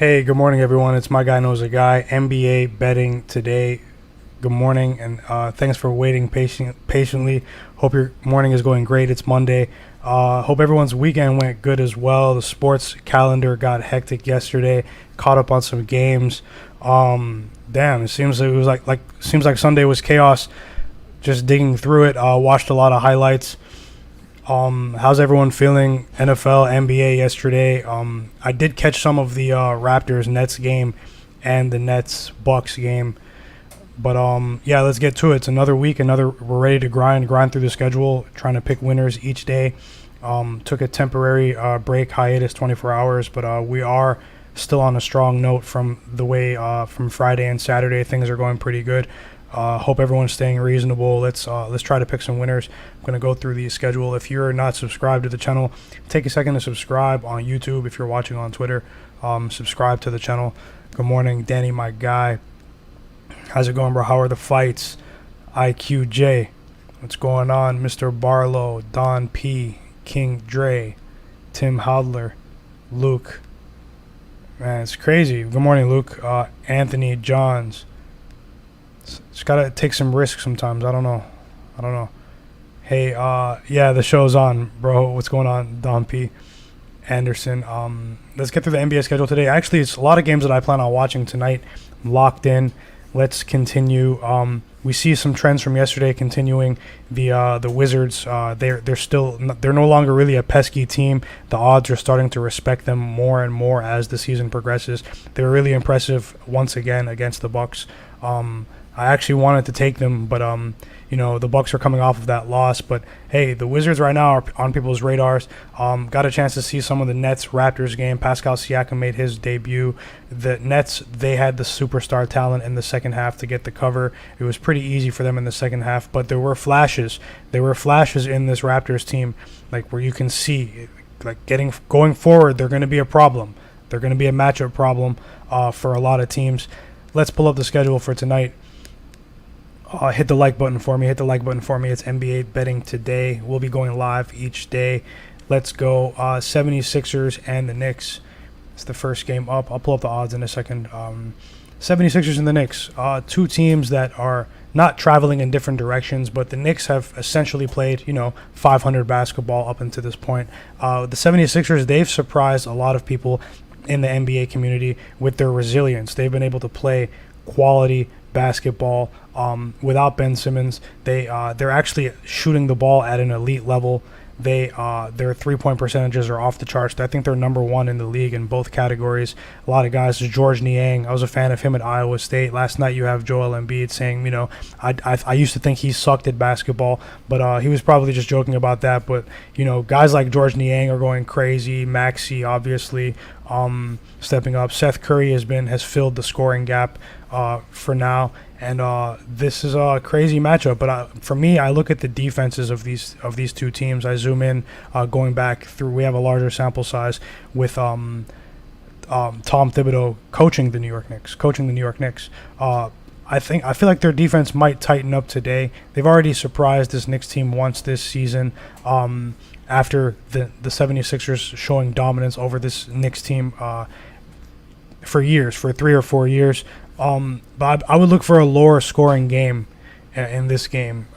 Hey, good morning, everyone. It's my guy knows a guy. NBA betting today. Good morning, and thanks for waiting patiently. Hope your morning is going great. It's Monday. Hope everyone's weekend went good as well. The sports calendar got hectic yesterday. Caught up on some games. Damn, it seems like Sunday was chaos. Just digging through it. Watched a lot of highlights. How's everyone feeling? NFL, NBA yesterday. I did catch some of the Raptors Nets game and the Nets Bucks game, but yeah, let's get to it. It's another week. We're ready to grind through the schedule, trying to pick winners each day. Took a temporary break hiatus, 24 hours, but we are still on a strong note from the way from Friday and Saturday. Things are going pretty good. Hope everyone's staying reasonable. Let's try to pick some winners. I'm going to go through the schedule. If you're not subscribed to the channel, take a second to subscribe on YouTube. If you're watching on Twitter, subscribe to the channel. Good morning, Danny, my guy. How's it going, bro? How are the fights? IQJ. What's going on? Mr. Barlow, Don P, King Dre, Tim Hodler, Luke. Man, it's crazy. Good morning, Luke. Anthony Johns. Just gotta take some risks sometimes. I don't know. Hey, yeah, the show's on, bro. What's going on, Don P. Anderson? Let's get through the NBA schedule today. Actually, it's a lot of games that I plan on watching tonight. I'm locked in. Let's continue. We see some trends from yesterday continuing. The Wizards, they're no longer really a pesky team. The odds are starting to respect them more and more as the season progresses. They were really impressive once again against the Bucks. I actually wanted to take them, but the Bucks are coming off of that loss. But hey, the Wizards right now are on people's radars. Got a chance to see some of the Nets Raptors game. Pascal Siakam made his debut. The Nets, they had the superstar talent in the second half to get the cover. It was pretty easy for them in the second half, but there were flashes. There were flashes in this Raptors team, like where you can see, like going forward, they're going to be a problem. They're going to be a matchup problem for a lot of teams. Let's pull up the schedule for tonight. Hit the like button for me. It's NBA betting today. We'll be going live each day. Let's go 76ers and the Knicks. It's the first game up. I'll pull up the odds in a second. 76ers and the Knicks. Two teams that are not traveling in different directions, but the Knicks have essentially played, 500 basketball up until this point. The 76ers, they've surprised a lot of people in the NBA community with their resilience. They've been able to play quality basketball without Ben Simmons. They're actually shooting the ball at an elite level. Their 3-point percentages are off the charts. I think they're number one in the league in both categories. A lot of guys. George Niang, I was a fan of him at Iowa State. Last night you have Joel Embiid saying, I used to think he sucked at basketball, but he was probably just joking about that. But guys like George Niang are going crazy. Maxey, obviously, stepping up. Seth Curry has filled the scoring gap for now. And this is a crazy matchup. But for me, I look at the defenses of these two teams. I zoom in, going back through. We have a larger sample size with Tom Thibodeau coaching the New York Knicks. I feel like their defense might tighten up today. They've already surprised this Knicks team once this season. After the 76ers showing dominance over this Knicks team for 3 or 4 years. But I would look for a lower scoring game in this game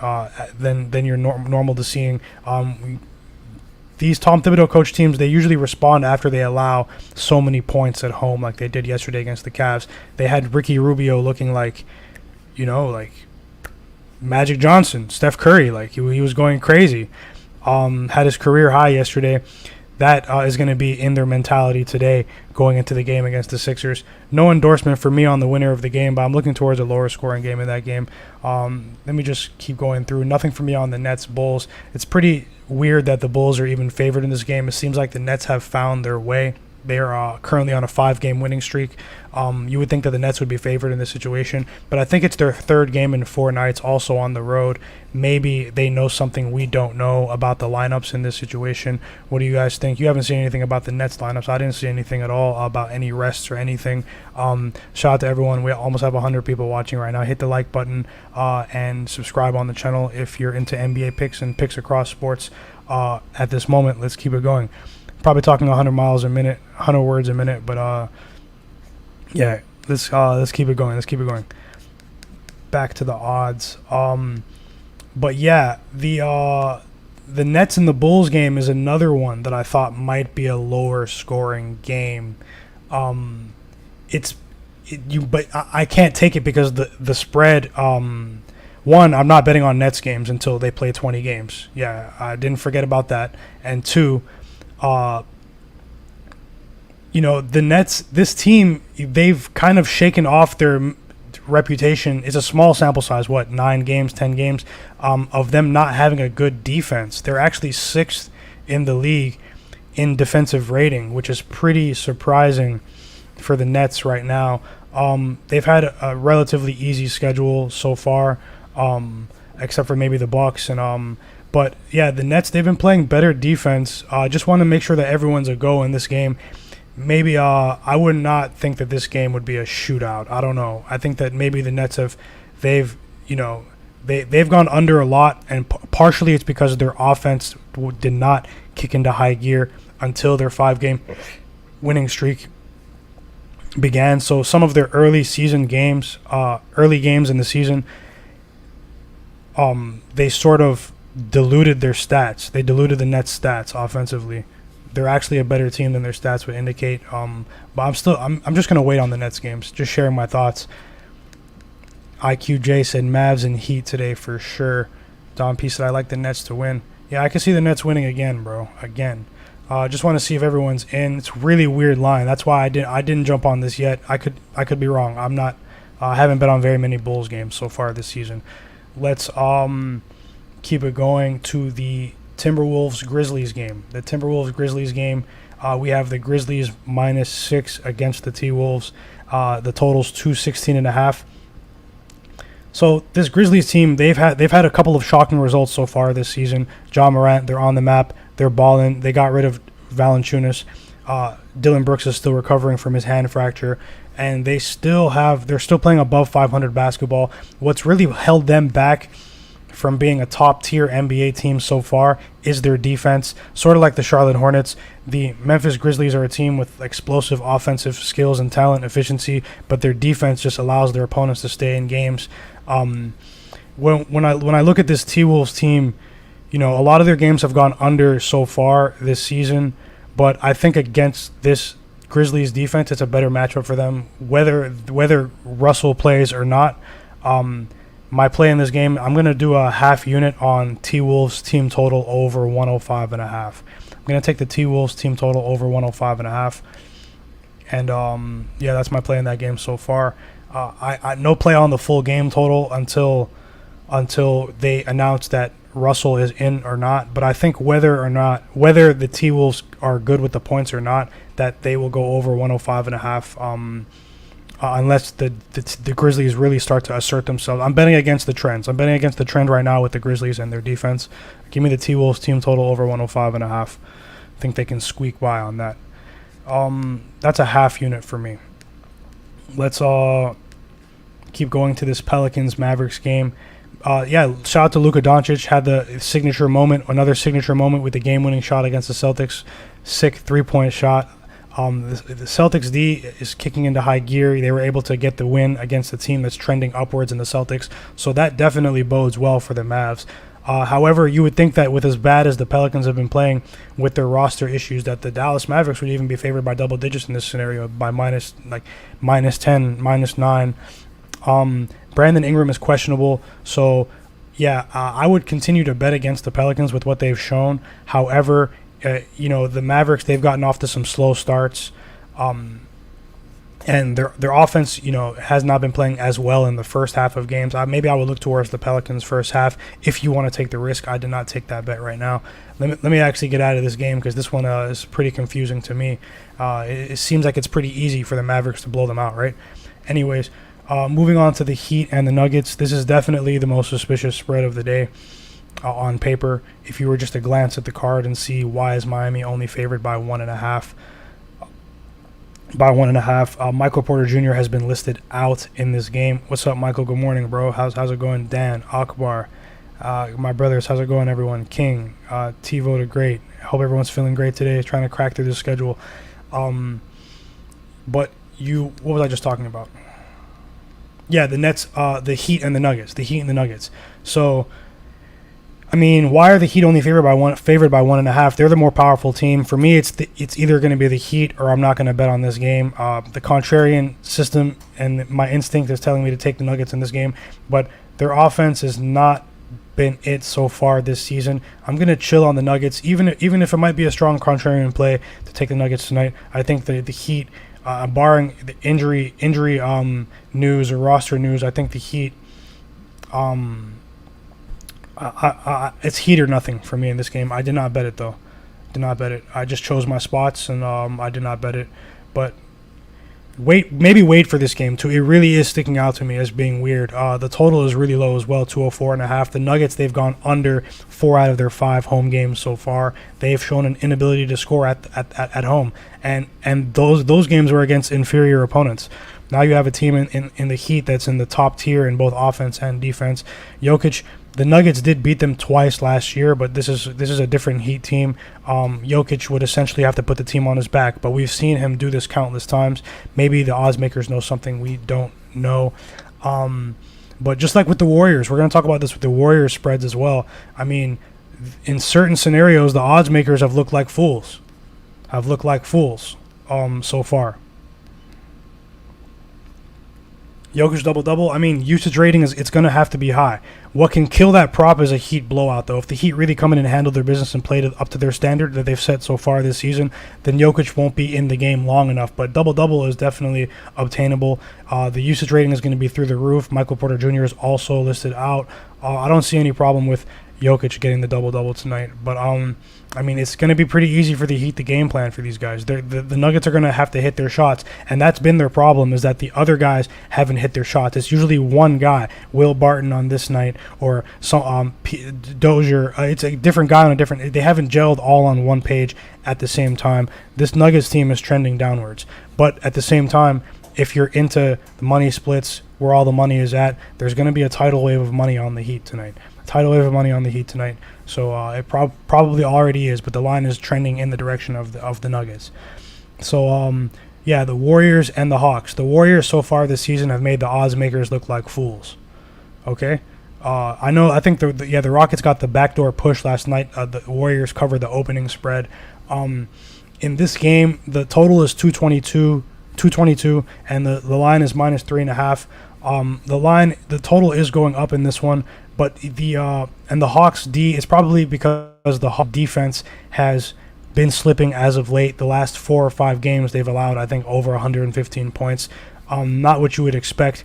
than you're normal to seeing. These Tom Thibodeau coach teams, they usually respond after they allow so many points at home, like they did yesterday against the Cavs. They had Ricky Rubio looking like Magic Johnson, Steph Curry, like he was going crazy. Had his career high yesterday. That is going to be in their mentality today going into the game against the Sixers. No endorsement for me on the winner of the game, but I'm looking towards a lower scoring game in that game. Let me just keep going through. Nothing for me on the Nets Bulls. It's pretty weird that the Bulls are even favored in this game. It seems like the Nets have found their way. They are currently on a 5-game winning streak. You would think that the Nets would be favored in this situation, but I think it's their third game in 4 nights, also on the road. Maybe they know something we don't know about the lineups in this situation. What do you guys think? You haven't seen anything about the Nets lineups. I didn't see anything at all about any rests or anything. Shout out to everyone. We almost have 100 people watching right now. Hit the like button and subscribe on the channel if you're into NBA picks and picks across sports at this moment. Let's keep it going. Probably talking 100 miles a minute, 100 words a minute, but Yeah, let's keep it going. Let's keep it going. Back to the odds. But yeah, the Nets and the Bulls game is another one that I thought might be a lower scoring game. Um, it's but I can't take it because the spread. One, I'm not betting on Nets games until they play 20 games. Yeah, I didn't forget about that. And two, uh, the Nets, this team, they've kind of shaken off their reputation. It's a small sample size, 9 games, 10 games, of them not having a good defense. They're actually sixth in the league in defensive rating, which is pretty surprising for the Nets right now. They've had a relatively easy schedule so far, except for maybe the Bucks. But yeah, the Nets, they've been playing better defense. Just want to make sure that everyone's a go in this game. Maybe I would not think that this game would be a shootout. I don't know. I think that maybe the Nets they've gone under a lot, and partially it's because their offense did not kick into high gear until their 5-game winning streak began. So some of their early games in the season, they sort of diluted their stats. They diluted the Nets' stats offensively. They're actually a better team than their stats would indicate. But I'm just gonna wait on the Nets games. Just sharing my thoughts. IQJ said Mavs and Heat today for sure. Don P said I like the Nets to win. Yeah, I can see the Nets winning again, bro. Again. Just want to see if everyone's in. It's a really weird line. That's why I didn't jump on this yet. I could be wrong. I'm not. I haven't bet on very many Bulls games so far this season. Let's keep it going to the Timberwolves Grizzlies game. The Timberwolves Grizzlies game. We have the Grizzlies -6 against the T-Wolves. The total's 216.5. So this Grizzlies team, they've had a couple of shocking results so far this season. Ja Morant, they're on the map. They're balling. They got rid of Valanciunas. Dylan Brooks is still recovering from his hand fracture, and they're still playing above 500 basketball. What's really held them back from being a top-tier NBA team so far is their defense. Sort of like the Charlotte Hornets, the Memphis Grizzlies are a team with explosive offensive skills and talent efficiency, but their defense just allows their opponents to stay in games. When I look at this T-Wolves team, a lot of their games have gone under so far this season, but I think against this Grizzlies defense, it's a better matchup for them, whether Russell plays or not. My play in this game, I'm going to do a half unit on T-Wolves team total over 105.5. I'm going to take the T-Wolves team total over 105.5. And, yeah, that's my play in that game so far. I no play on the full game total until they announce that Russell is in or not. But I think whether the T-Wolves are good with the points or not, that they will go over 105.5. Unless the Grizzlies really start to assert themselves. I'm betting against the trends. I'm betting against the trend right now with the Grizzlies and their defense. Give me the T-Wolves team total over 105.5. I think they can squeak by on that. That's a half unit for me. Let's keep going to this Pelicans Mavericks game. Yeah, shout out to Luka Doncic. Had the another signature moment with the game-winning shot against the Celtics. Sick 3-point shot. The Celtics D is kicking into high gear. They were able to get the win against a team that's trending upwards in the Celtics, so that definitely bodes well for the Mavs. However, you would think that with as bad as the Pelicans have been playing with their roster issues, that the Dallas Mavericks would even be favored by double digits in this scenario, by minus 10, -9. Brandon Ingram is questionable, so yeah, I would continue to bet against the Pelicans with what they've shown. However, the Mavericks, they've gotten off to some slow starts, and their offense, has not been playing as well in the first half of games. Maybe I would look towards the Pelicans first half if you want to take the risk. I did not take that bet right now. Let me actually get out of this game because this one is pretty confusing to me. It seems like it's pretty easy for the Mavericks to blow them out, right? Anyways, moving on to the Heat and the Nuggets. This is definitely the most suspicious spread of the day. On paper, if you were just to glance at the card and see why is Miami only favored by 1.5. Michael Porter Jr. has been listed out in this game. What's up, Michael? Good morning, bro. How's it going? Dan, Akbar, my brothers, how's it going, everyone? King, T voted great. Hope everyone's feeling great today, trying to crack through the schedule. But what was I just talking about? Yeah, the Nets, the Heat and the Nuggets. The Heat and the Nuggets. So, I mean, why are the Heat only favored by 1.5? They're the more powerful team. For me, it's either going to be the Heat or I'm not going to bet on this game. The contrarian system and my instinct is telling me to take the Nuggets in this game, but their offense has not been it so far this season. I'm going to chill on the Nuggets, even if it might be a strong contrarian play to take the Nuggets tonight. I think the Heat, barring the injury news or roster news, I think the Heat. It's Heat or nothing for me in this game. I did not bet it though. Did not bet it. I just chose my spots and I did not bet it. But wait for this game too. It really is sticking out to me as being weird. The total is really low as well, 204.5. The Nuggets, they've gone under 4 out of their 5 home games so far. They've shown an inability to score at home, and those games were against inferior opponents. Now you have a team in the Heat that's in the top tier in both offense and defense. Jokic. The Nuggets did beat them twice last year, but this is a different Heat team. Jokic would essentially have to put the team on his back, but we've seen him do this countless times. Maybe the odds makers know something we don't know. But just like with the Warriors, we're going to talk about this with the Warriors spreads as well. I mean, in certain scenarios, the odds makers have looked like fools. So far. Jokic double-double, I mean, usage rating it's going to have to be high. What can kill that prop is a Heat blowout, though. If the Heat really come in and handle their business and played up to their standard that they've set so far this season, then Jokic won't be in the game long enough. But double-double is definitely obtainable. The usage rating is going to be through the roof. Michael Porter Jr. is also listed out. I don't see any problem with Jokic getting the double-double tonight. But, I mean, it's going to be pretty easy for the Heat to game plan for these guys. The Nuggets are going to have to hit their shots, and that's been their problem, is that the other guys haven't hit their shots. It's usually one guy, Will Barton on this night, or Dozier. It's a different guy on a different. They haven't gelled all on one page at the same time. This Nuggets team is trending downwards, but at the same time, if you're into the money splits, where all the money is at, there's going to be a tidal wave of money on the Heat tonight. So it probably already is, but the line is trending in the direction of the Nuggets. So yeah, the Warriors and the Hawks. The Warriors so far this season have made the odds makers look like fools. Okay, I think the Rockets got the backdoor push last night. The Warriors covered the opening spread. In this game, the total is 222, and the line is minus 3.5. The total is going up in this one. But the Hawks D is probably because the Hawks defense has been slipping as of late. The last 4 or 5 games they've allowed, I think, over 115 points. Not what you would expect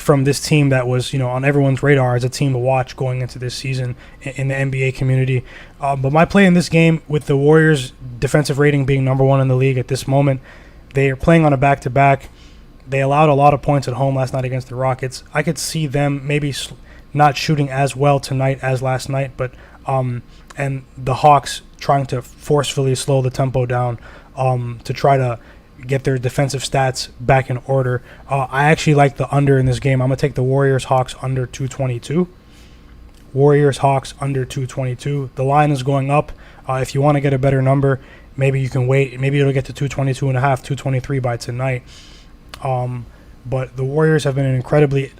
from this team that was, on everyone's radar as a team to watch going into this season in the NBA community. But my play in this game, with the Warriors' defensive rating being number 1 in the league at this moment, they are playing on a back-to-back. They allowed a lot of points at home last night against the Rockets. I could see them maybe not shooting as well tonight as last night, but and the Hawks trying to forcefully slow the tempo down to try to get their defensive stats back in order. I actually like the under in this game. I'm going to take the Warriors-Hawks under 222. Warriors-Hawks under 222. The line is going up. If you want to get a better number, maybe you can wait. Maybe it'll get to 222.5, 223 by tonight. But the Warriors have been an incredibly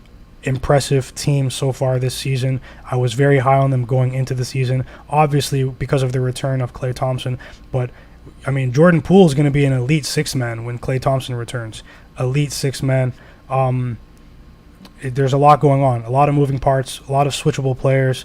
impressive team so far this season. I was very high on them going into the season, obviously because of the return of Klay Thompson. But, I mean, Jordan Poole is going to be an elite 6-man when Klay Thompson returns. Elite 6-man. There's a lot going on, a lot of moving parts, a lot of switchable players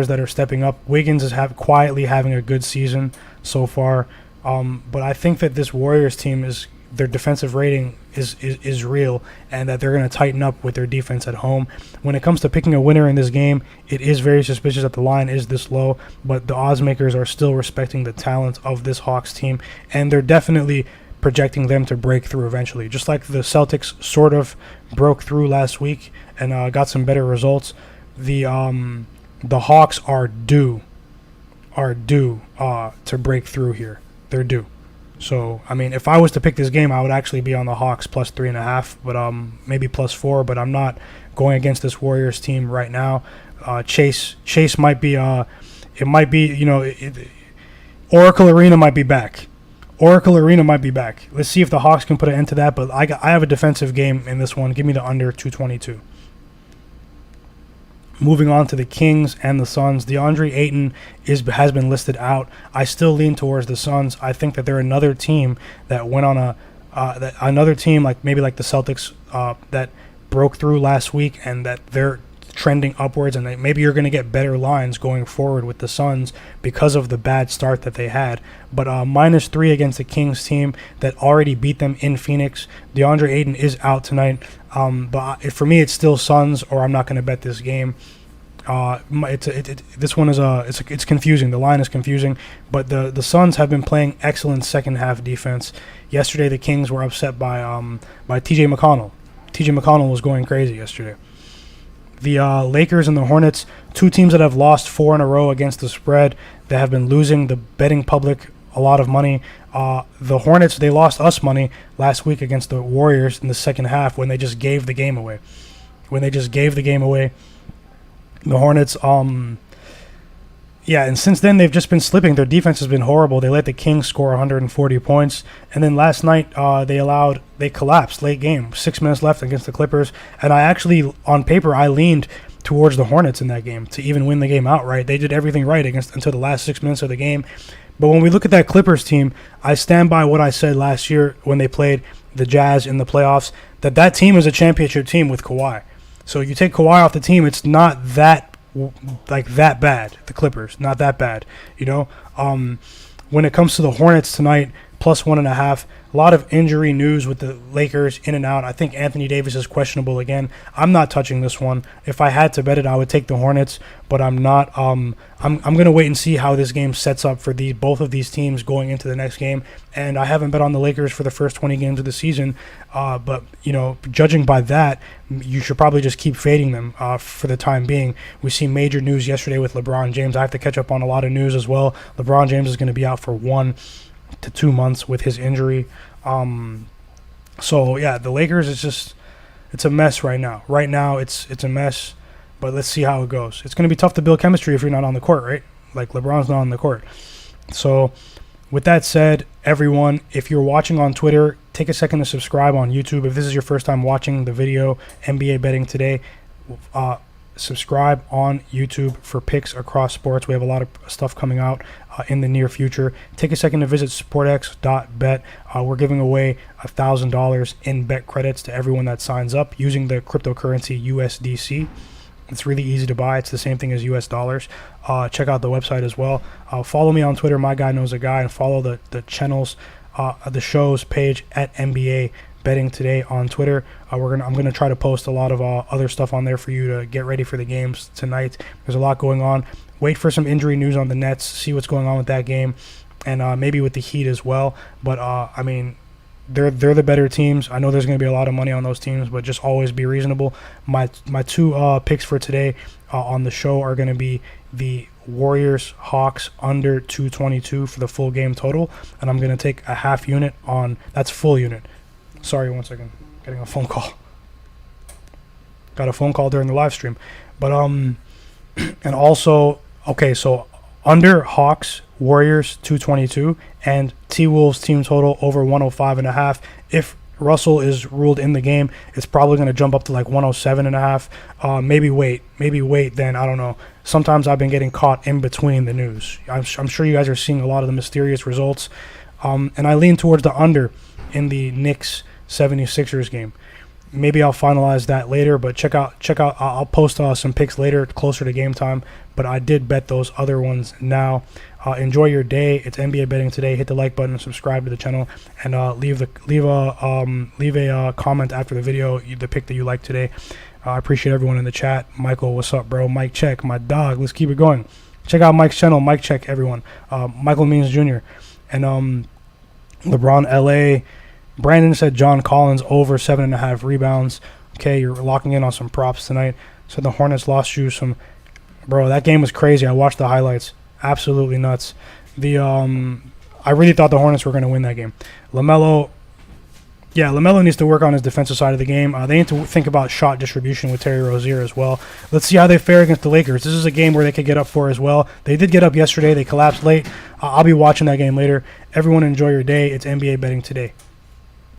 that are stepping up. Wiggins is quietly having a good season so far. But I think that this Warriors team their defensive rating is real, and that they're going to tighten up with their defense at home. When it comes to picking a winner in this game, it is very suspicious that the line is this low, but the odds makers are still respecting the talent of this Hawks team, and they're definitely projecting them to break through eventually. Just like the Celtics sort of broke through last week and got some better results, the Hawks are due to break through here. They're due. So, I mean, if I was to pick this game, I would actually be on the Hawks plus 3.5, but maybe plus 4. But I'm not going against this Warriors team right now. Chase might be. It might be. Oracle Arena might be back. Oracle Arena might be back. Let's see if the Hawks can put an end to that. But I have a defensive game in this one. Give me the under 222. Moving on to the Kings and the Suns. DeAndre Ayton has been listed out. I still lean towards the Suns. I think that they're another team that went on another team like maybe like the Celtics that broke through last week, and that they're trending upwards, and maybe you're going to get better lines going forward with the Suns because of the bad start that they had. But -3 against the Kings team that already beat them in Phoenix. DeAndre Ayton is out tonight, but for me, it's still Suns, or I'm not going to bet this game. This one is it's confusing. The line is confusing, but the Suns have been playing excellent second half defense. Yesterday, the Kings were upset by T.J. McConnell. T.J. McConnell was going crazy yesterday. The Lakers and the Hornets, two teams that have lost 4 in a row against the spread. They have been losing the betting public a lot of money. The Hornets, they lost us money last week against the Warriors in the second half when they just gave the game away. The Hornets, and since then they've just been slipping. Their defense has been horrible. They let the Kings score 140 points, and then last night they collapsed late game. 6 minutes left against the Clippers, and I actually, on paper, I leaned towards the Hornets in that game to even win the game outright. They did everything right until the last 6 minutes of the game. But when we look at that Clippers team, I stand by what I said last year when they played the Jazz in the playoffs, that team is a championship team with Kawhi. So you take Kawhi off the team, it's not that bad. The Clippers, not that bad. When it comes to the Hornets tonight, +1.5. A lot of injury news with the Lakers in and out. I think Anthony Davis is questionable again. I'm not touching this one. If I had to bet it, I would take the Hornets, but I'm not. I'm going to wait and see how this game sets up for both of these teams going into the next game. And I haven't bet on the Lakers for the first 20 games of the season. But judging by that, you should probably just keep fading them for the time being. We see major news yesterday with LeBron James. I have to catch up on a lot of news as well. LeBron James is going to be out for 1 to 2 months with his injury. The Lakers, it's a mess right now. Right now, it's a mess, but let's see how it goes. It's going to be tough to build chemistry if you're not on the court, right? Like LeBron's not on the court. So with that said, everyone, if you're watching on Twitter, take a second to subscribe on YouTube. If this is your first time watching the video, NBA Betting Today, subscribe on YouTube for picks across sports. We have a lot of stuff coming out in the near future. Take a second to visit sportx.bet. We're giving away $1,000 in bet credits to everyone that signs up using the cryptocurrency USDC. It's really easy to buy. It's the same thing as US dollars. Check out the website as well. Follow me on Twitter, My Guy Knows a Guy, and follow the channels, the show's page at NBA Betting Today on Twitter. I'm gonna try to post a lot of other stuff on there for you to get ready for the games tonight. There's a lot going on. Wait for some injury news on the Nets. See what's going on with that game, and maybe with the Heat as well. But they're the better teams. I know there's gonna be a lot of money on those teams, but just always be reasonable. My two picks for today on the show are gonna be the Warriors Hawks under 222 for the full game total, and I'm gonna take a half unit on that's full unit. Sorry, 1 second. Getting a phone call. Got a phone call during the live stream. But, and also, okay, so under Hawks, Warriors, 222, and T-Wolves team total over 105.5. If Russell is ruled in the game, it's probably going to jump up to like 107.5. Maybe wait, then, I don't know. Sometimes I've been getting caught in between the news. I'm sure you guys are seeing a lot of the mysterious results. And I lean towards the under in the Knicks 76ers game. Maybe I'll finalize that later, but check out. I'll post some picks later, closer to game time. But I did bet those other ones now. Enjoy your day. It's NBA Betting Today. Hit the like button, subscribe to the channel, and leave a comment after the video, the pick that you like today. I appreciate everyone in the chat. Michael, what's up, bro? Mike Check, my dog. Let's keep it going. Check out Mike's channel. Mike Check, everyone. Michael Means Jr. and LeBron LA. Brandon said John Collins over 7.5 rebounds. Okay, you're locking in on some props tonight. So the Hornets lost you some. Bro, that game was crazy. I watched the highlights. Absolutely nuts. I really thought the Hornets were going to win that game. LaMelo, Yeah, LaMelo needs to work on his defensive side of the game. They need to think about shot distribution with Terry Rozier as well. Let's see how they fare against the Lakers. This is a game where they could get up for as well. They did get up yesterday. They collapsed late. I'll be watching that game later. Everyone enjoy your day. It's NBA Betting Today.